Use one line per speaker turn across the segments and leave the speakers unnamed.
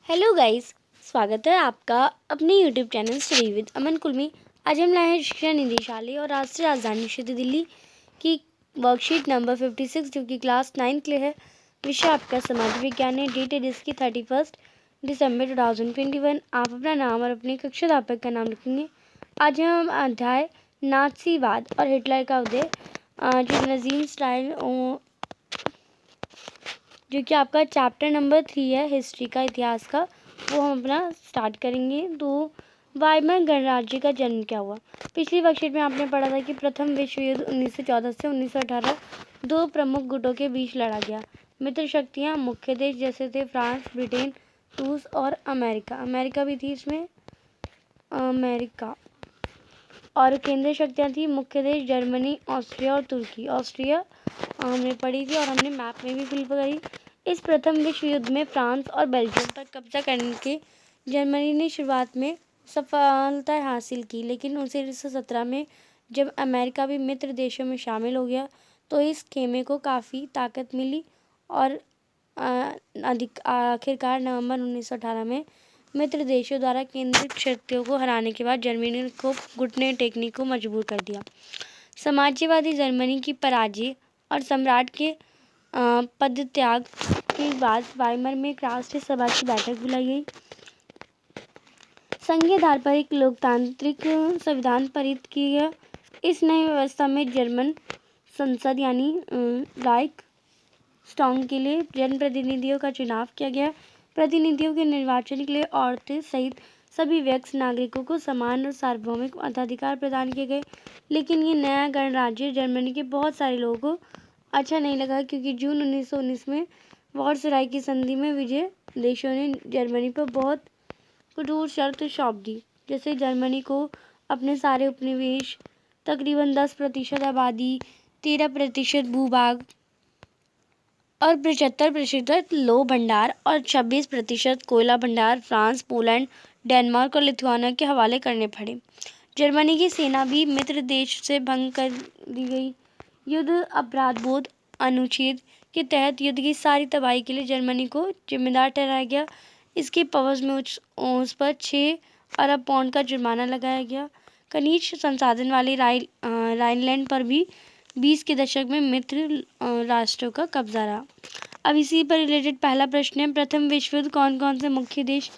Hello guys, स्वागत है आपका अपने यूट्यूब चैनल स्टडी विद अमन कुल में। आज हम लाए हैं शिक्षा निदेशालय और राष्ट्रीय राजधानी क्षेत्र दिल्ली की वर्कशीट नंबर 56 जो कि क्लास 9 के लिए है। विषय आपका समाज विज्ञान है। डेट है जिसकी 31 दिसंबर 2021। आप अपना नाम और अपने कक्षाध्यापक का नाम लिखेंगे। आज हम अध्याय नाज़ीवाद और हिटलर का उदय जो नजीम स्टाइल जो कि आपका चैप्टर नंबर 3 है हिस्ट्री का, इतिहास का, वो हम अपना स्टार्ट करेंगे। तो वाइमर गणराज्य का जन्म क्या हुआ। पिछली वर्कशीट में आपने पढ़ा था कि प्रथम विश्व युद्ध 1914 से 1918 दो प्रमुख गुटों के बीच लड़ा गया। मित्र शक्तियाँ मुख्य देश जैसे थे फ्रांस, ब्रिटेन, रूस और अमेरिका भी थी इसमें, अमेरिका। और केंद्रीय शक्तियाँ थी मुख्य देश जर्मनी, ऑस्ट्रिया और तुर्की। ऑस्ट्रिया हमने पढ़ी थी और हमने मैप में भी फिल करी। इस प्रथम विश्व युद्ध में फ्रांस और बेल्जियम पर कब्जा करने के जर्मनी ने शुरुआत में सफलता हासिल की, लेकिन 1917 में जब अमेरिका भी मित्र देशों में शामिल हो गया तो इस खेमे को काफ़ी ताकत मिली और आखिरकार नवंबर 1918 में मित्र देशों द्वारा केंद्रित शक्तियों को हराने के बाद जर्मनी को घुटने टेकने को मजबूर कर दिया। साम्राज्यवादी जर्मनी की पराजय और सम्राट के पदत्याग के बाद वाइमर में एक राष्ट्रीय सभा की बैठक बुलाई गई। संघीय आधार पर एक लोकतांत्रिक संविधान पारित किया गया। इस नई व्यवस्था में जर्मन संसद यानी राइक स्टॉन्ग के लिए जनप्रतिनिधियों का चुनाव किया गया। प्रतिनिधियों के निर्वाचन के लिए औरतें सहित सभी वयस्क नागरिकों को समान और सार्वभौमिक मताधिकार प्रदान किए गए। लेकिन ये नया गणराज्य जर्मनी के बहुत सारे लोगों को अच्छा नहीं लगा, क्योंकि जून 1919 में वर्साई की संधि में विजय देशों ने जर्मनी पर बहुत कठोर शर्त सौंप दी, जैसे जर्मनी को अपने सारे उपनिवेश, तकरीबन 10% आबादी, 13% भूभाग और 75% लौह भंडार और 26% कोयला भंडार फ्रांस, पोलैंड, डेनमार्क और लिथुआनिया के हवाले करने पड़े। जर्मनी की सेना भी मित्र देश से भंग कर दी गई। युद्ध अपराध बोध अनुच्छेद के तहत युद्ध की सारी तबाही के लिए जर्मनी को जिम्मेदार ठहराया गया। इसके पवज में उस पर 6 अरब पाउंड का जुर्माना लगाया गया। खनिज संसाधन वाले राइनलैंड पर भी 20 के दशक में मित्र राष्ट्रों का कब्जा रहा। अब इसी पर रिलेटेड पहला प्रश्न है, प्रथम विश्व युद्ध कौन कौन से मुख्य देश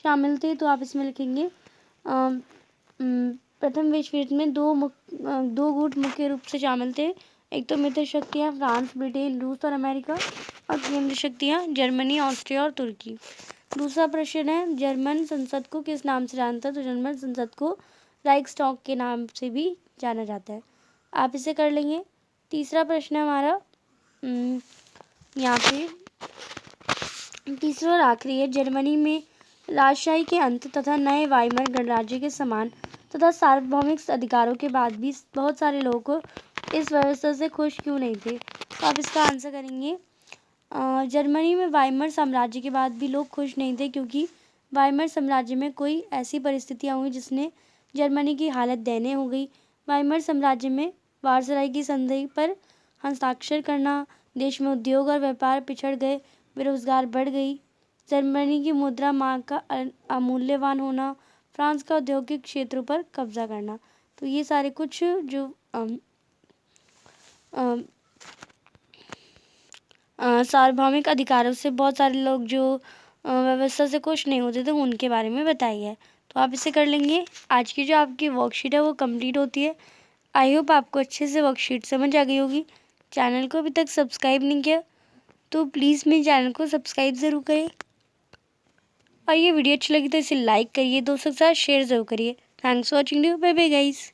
शामिल थे। तो आप इसमें लिखेंगे प्रथम विश्व युद्ध में दो गुट मुख्य रूप से शामिल थे। एक तो मित्र शक्तियाँ फ्रांस, ब्रिटेन, रूस और अमेरिका, और केंद्र शक्तियाँ जर्मनी, ऑस्ट्रिया और तुर्की। दूसरा प्रश्न है, जर्मन संसद को किस नाम से जानता है। तो जर्मन संसद को राइक्सटॉग के नाम से भी जाना जाता है। आप इसे कर लेंगे। तीसरा प्रश्न है हमारा यहाँ पे तीसरा और आखिरी है, जर्मनी में राजशाही के अंत तथा नए वाइमर गणराज्य के समान तथा सार्वभौमिक अधिकारों के बाद भी बहुत सारे लोगों को इस व्यवस्था से खुश क्यों नहीं थे। तो आप इसका आंसर करेंगे, जर्मनी में वाइमर साम्राज्य के बाद भी लोग खुश नहीं थे, क्योंकि वाइमर साम्राज्य में कोई ऐसी परिस्थितियां हुई जिसने जर्मनी की हालत दयनीय हो गई। वाइमर साम्राज्य में वर्साई की संधि पर हस्ताक्षर करना, देश में उद्योग और व्यापार पिछड़ गए, बेरोजगार बढ़ गई, जर्मनी की मुद्रा मांग का अमूल्यवान होना, फ्रांस का औद्योगिक क्षेत्रों पर कब्जा करना। तो ये सारे कुछ जो सार्वभौमिक अधिकारों से बहुत सारे लोग जो व्यवस्था से खुश नहीं होते थे उनके बारे में बताई है। तो आप इसे कर लेंगे। आज की जो आपकी वर्कशीट है वो कंप्लीट होती है। आई होप आपको अच्छे से वर्कशीट समझ आ गई होगी। चैनल को अभी तक सब्सक्राइब नहीं किया तो प्लीज़ मेरे चैनल को सब्सक्राइब ज़रूर करें, और ये वीडियो अच्छी लगी तो इसे लाइक करिए, दोस्तों के साथ शेयर ज़रूर करिए। Thanks for watching, bye bye guys.